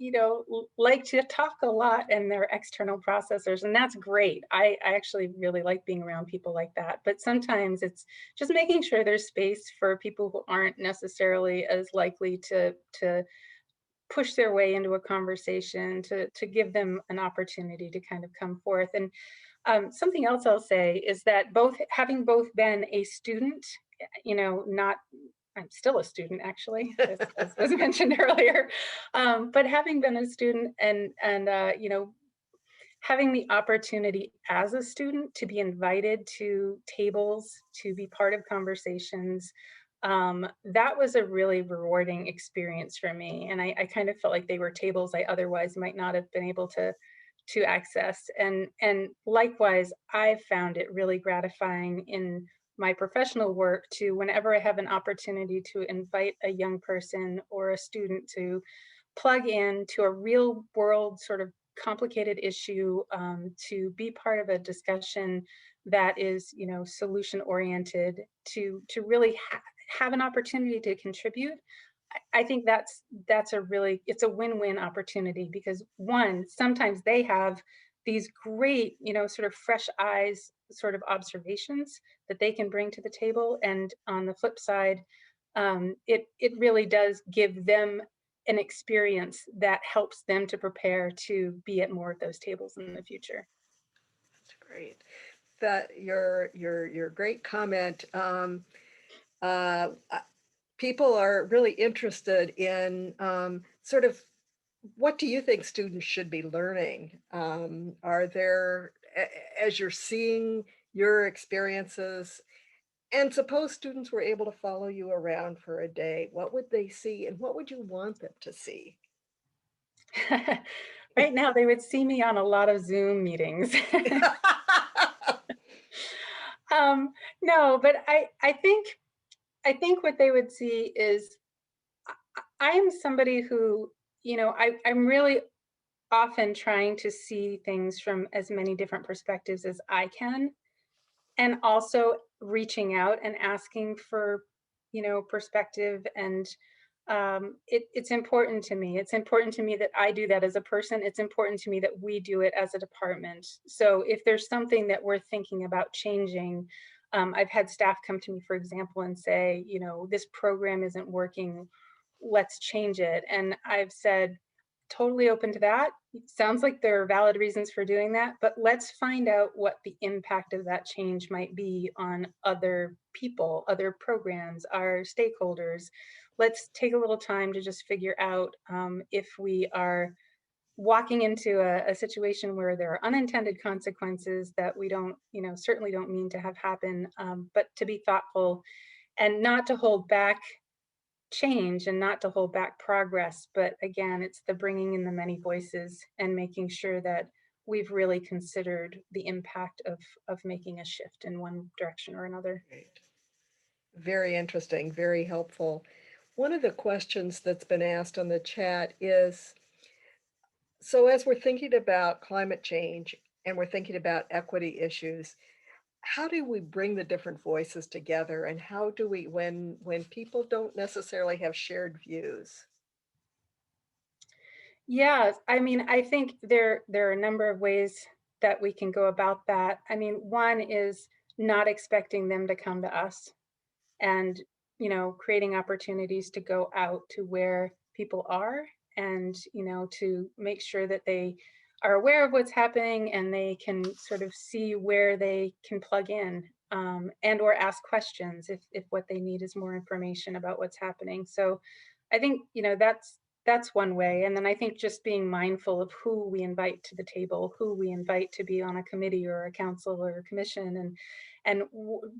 like to talk a lot, and they're external processors, and that's great. I actually really like being around people like that. But sometimes it's just making sure there's space for people who aren't necessarily as likely to push their way into a conversation, to give them an opportunity to kind of come forth. And something else I'll say is that having both been a student, not I'm still a student, actually, as was mentioned earlier, but having been a student, and having the opportunity as a student to be invited to tables, to be part of conversations, that was a really rewarding experience for me. And I kind of felt like they were tables I otherwise might not have been able to access. And likewise, I've found it really gratifying in my professional work to, whenever I have an opportunity to invite a young person or a student to plug in to a real world sort of complicated issue, to be part of a discussion that is, solution oriented, to really have an opportunity to contribute. I think that's it's a win-win opportunity, because one, sometimes they have these great, sort of fresh eyes sort of observations that they can bring to the table. And on the flip side, it really does give them an experience that helps them to prepare to be at more of those tables in the future. That's great. That your great comment. Uh, People are really interested in sort of, what do you think students should be learning? Are there, as you're seeing your experiences, and suppose students were able to follow you around for a day, what would they see and what would you want them to see? Right now, they would see me on a lot of Zoom meetings. No, but I think what they would see is I am somebody who, I'm really often trying to see things from as many different perspectives as I can, and also reaching out and asking for, perspective. And it's important to me. It's important to me that I do that as a person. It's important to me that we do it as a department. So if there's something that we're thinking about changing, I've had staff come to me, for example, and say, this program isn't working, let's change it. And I've said, totally open to that. Sounds like there are valid reasons for doing that, but let's find out what the impact of that change might be on other people, other programs, our stakeholders. Let's take a little time to just figure out if we are walking into a situation where there are unintended consequences that we don't, certainly don't mean to have happen, but to be thoughtful and not to hold back change and not to hold back progress. But again, it's the bringing in the many voices and making sure that we've really considered the impact of making a shift in one direction or another. Great. Very interesting, very helpful. One of the questions that's been asked on the chat is, so as we're thinking about climate change and we're thinking about equity issues, how do we bring the different voices together, and how do we, when people don't necessarily have shared views? Yeah, I mean, I think there are a number of ways that we can go about that. I mean, one is not expecting them to come to us, and creating opportunities to go out to where people are, and to make sure that they are aware of what's happening and they can sort of see where they can plug in, and or ask questions if what they need is more information about what's happening. So I think that's one way. And then I think just being mindful of who we invite to the table, who we invite to be on a committee or a council or a commission, and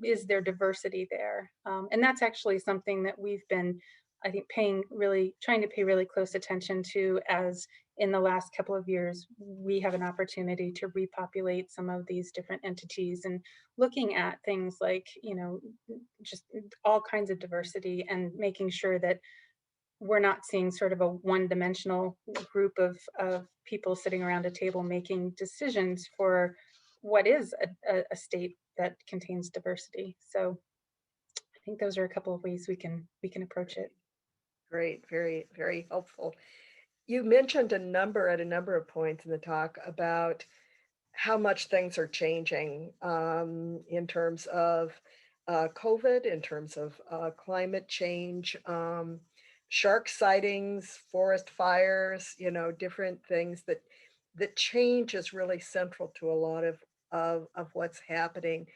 is there diversity there? And that's actually something that we've been, I think, trying to pay really close attention to, as in the last couple of years, we have an opportunity to repopulate some of these different entities, and looking at things like, just all kinds of diversity, and making sure that we're not seeing sort of a one-dimensional group of people sitting around a table making decisions for what is a state that contains diversity. So I think those are a couple of ways we can approach it. Great, very, very helpful. You mentioned at a number of points in the talk about how much things are changing in terms of COVID, in terms of climate change, shark sightings, forest fires, different things that change is really central to a lot of what's happening.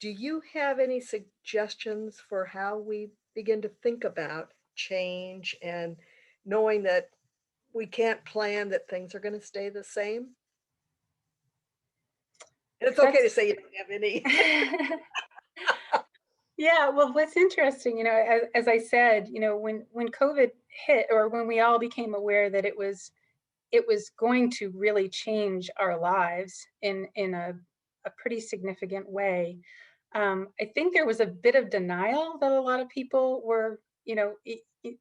Do you have any suggestions for how we begin to think about change, and knowing that we can't plan that things are going to stay the same? And it's okay to That's say you don't have any. Yeah, well, what's interesting, as I said, when COVID hit, or when we all became aware that it was going to really change our lives in a pretty significant way. I think there was a bit of denial that a lot of people were,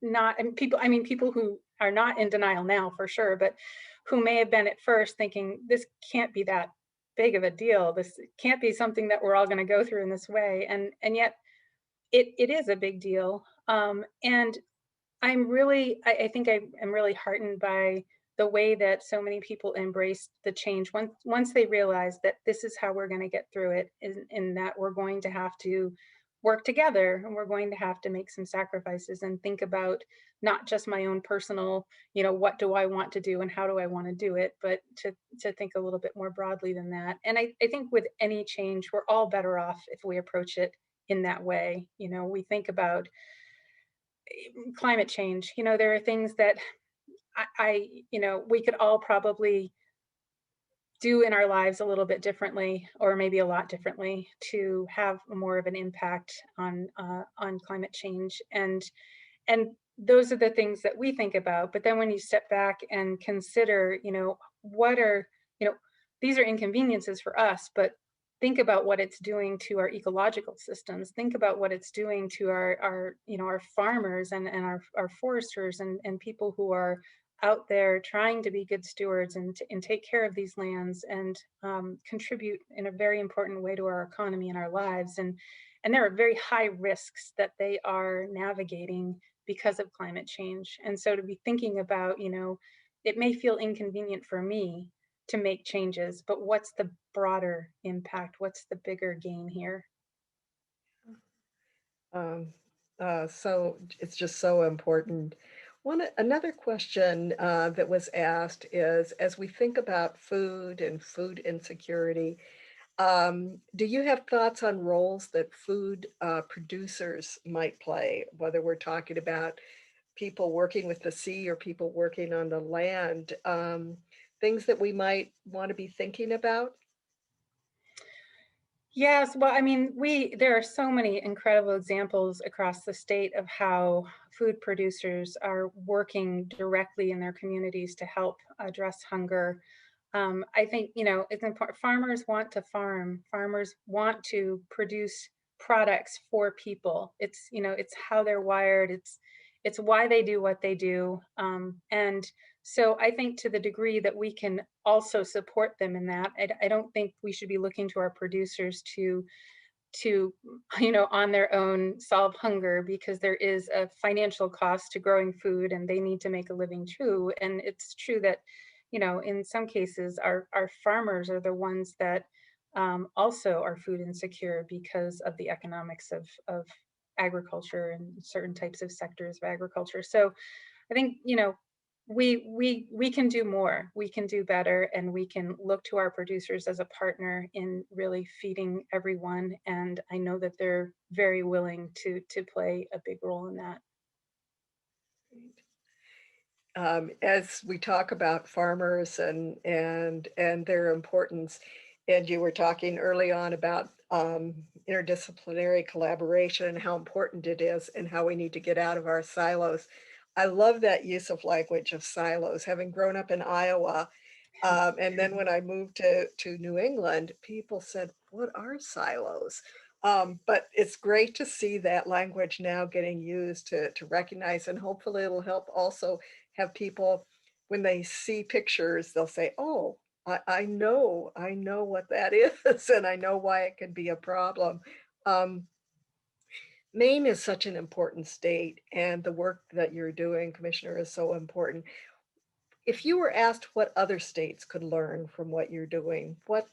not, and people, I mean, people who are not in denial now for sure, but who may have been at first thinking, this can't be that big of a deal. This can't be something that we're all going to go through in this way. And yet it is a big deal. And I think I am really heartened by the way that so many people embraced the change once they realized that this is how we're going to get through it, in that we're going to have to work together, and we're going to have to make some sacrifices and think about not just my own personal, what do I want to do and how do I want to do it, but to think a little bit more broadly than that. And I think with any change, we're all better off if we approach it in that way. We think about climate change. There are things that we could all probably do in our lives a little bit differently, or maybe a lot differently, to have more of an impact on climate change. And those are the things that we think about. But then when you step back and consider, what are, these are inconveniences for us, but think about what it's doing to our ecological systems. Think about what it's doing to our farmers and our foresters and people who are out there trying to be good stewards and take care of these lands and contribute in a very important way to our economy and our lives. And there are very high risks that they are navigating because of climate change. And so to be thinking about, it may feel inconvenient for me to make changes, but what's the broader impact? What's the bigger gain here? Um, so it's just so important. Another question that was asked is, as we think about food and food insecurity, do you have thoughts on roles that food producers might play, whether we're talking about people working with the sea or people working on the land, things that we might want to be thinking about? Yes, well, I mean, there are so many incredible examples across the state of how food producers are working directly in their communities to help address hunger. I think, it's important. Farmers want to farm. Farmers want to produce products for people. It's how they're wired. It's why they do what they do. And so I think to the degree that we can also support them in that, I don't think we should be looking to our producers to on their own solve hunger, because there is a financial cost to growing food and they need to make a living too. And it's true that in some cases our farmers are the ones that also are food insecure because of the economics of agriculture and certain types of sectors of agriculture. So I think, we can do more, we can do better, and we can look to our producers as a partner in really feeding everyone. And I know that they're very willing to play a big role in that. As we talk about farmers and their importance, and you were talking early on about interdisciplinary collaboration and how important it is and how we need to get out of our silos. I love that use of language of silos, having grown up in Iowa. And then when I moved to New England, people said, "What are silos?" But it's great to see that language now getting used to recognize, and hopefully it'll help also have people, when they see pictures, they'll say, "Oh, I know what that is, and I know why it could be a problem." Um, Maine is such an important state, and the work that you're doing, Commissioner, is so important. If you were asked what other states could learn from what you're doing, what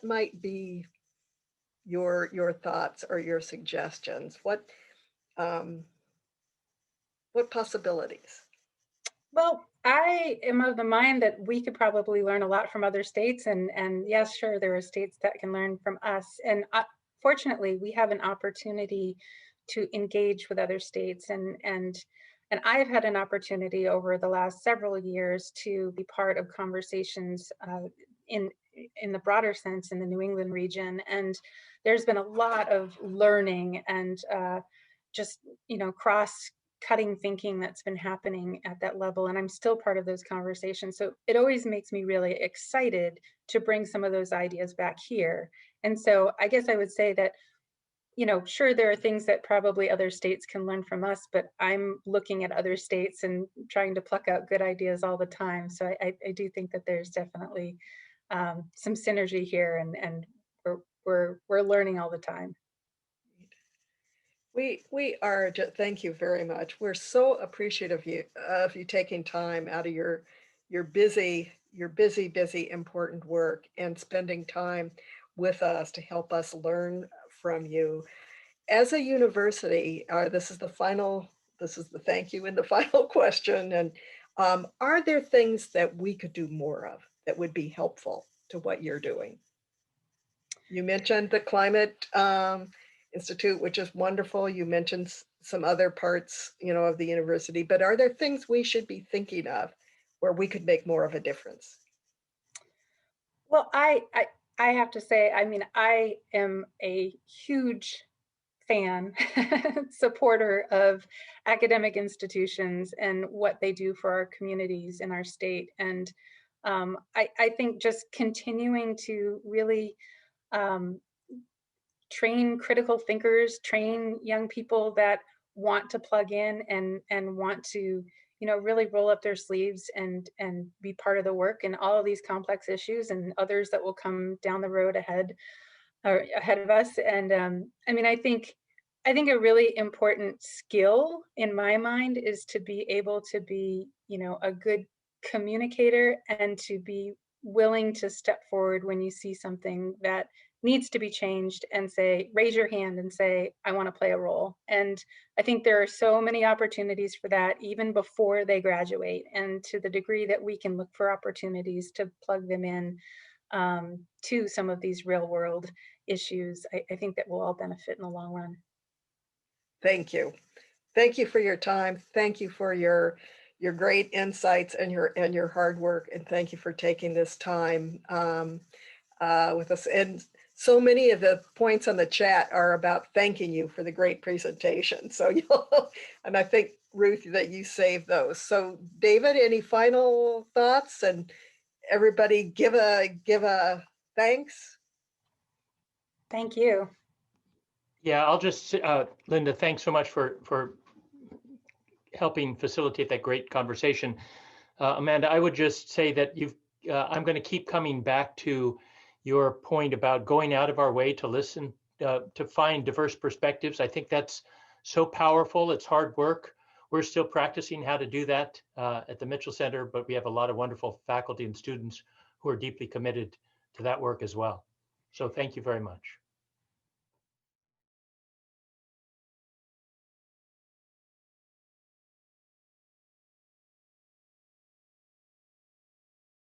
might be your thoughts or your suggestions? Um, what possibilities? Well, I am of the mind that we could probably learn a lot from other states, and yes, sure, there are states that can learn from us. And fortunately, we have an opportunity to engage with other states, and I've had an opportunity over the last several years to be part of conversations in in the broader sense in the New England region, and there's been a lot of learning and just cross cutting thinking that's been happening at that level, and I'm still part of those conversations. So it always makes me really excited to bring some of those ideas back here. And so I guess I would say that, sure, there are things that probably other states can learn from us, but I'm looking at other states and trying to pluck out good ideas all the time. So I do think that there's definitely some synergy here, and we're learning all the time. We are, thank you very much. We're so appreciative of you taking time out of your busy important work and spending time with us to help us learn from you. As a university, this is the thank you and the final question. And are there things that we could do more of that would be helpful to what you're doing? You mentioned the Climate Institute, which is wonderful. You mentioned some other parts, of the university, but are there things we should be thinking of where we could make more of a difference? Well, I have to say, I mean, I am a huge fan, supporter of academic institutions and what they do for our communities in our state. And I think just continuing to really train critical thinkers, train young people that want to plug in and want to, really roll up their sleeves and be part of the work and all of these complex issues and others that will come down the road ahead of us. And I think a really important skill in my mind is to be able to be, a good communicator and to be willing to step forward when you see something that needs to be changed and say, raise your hand and say, I want to play a role. And I think there are so many opportunities for that even before they graduate. And to the degree that we can look for opportunities to plug them in to some of these real world issues, I think that we'll all benefit in the long run. Thank you. Thank you for your time. Thank you for your great insights and your hard work. And thank you for taking this time with us. And so many of the points on the chat are about thanking you for the great presentation. So and I think, Ruth, that you saved those. So David, any final thoughts? And everybody give a thanks. Thank you. Yeah, I'll just, Linda, thanks so much for helping facilitate that great conversation. Amanda, I would just say that I'm going to keep coming back to your point about going out of our way to listen, to find diverse perspectives. I think that's so powerful. It's hard work. We're still practicing how to do that at the Mitchell Center, but we have a lot of wonderful faculty and students who are deeply committed to that work as well. So thank you very much.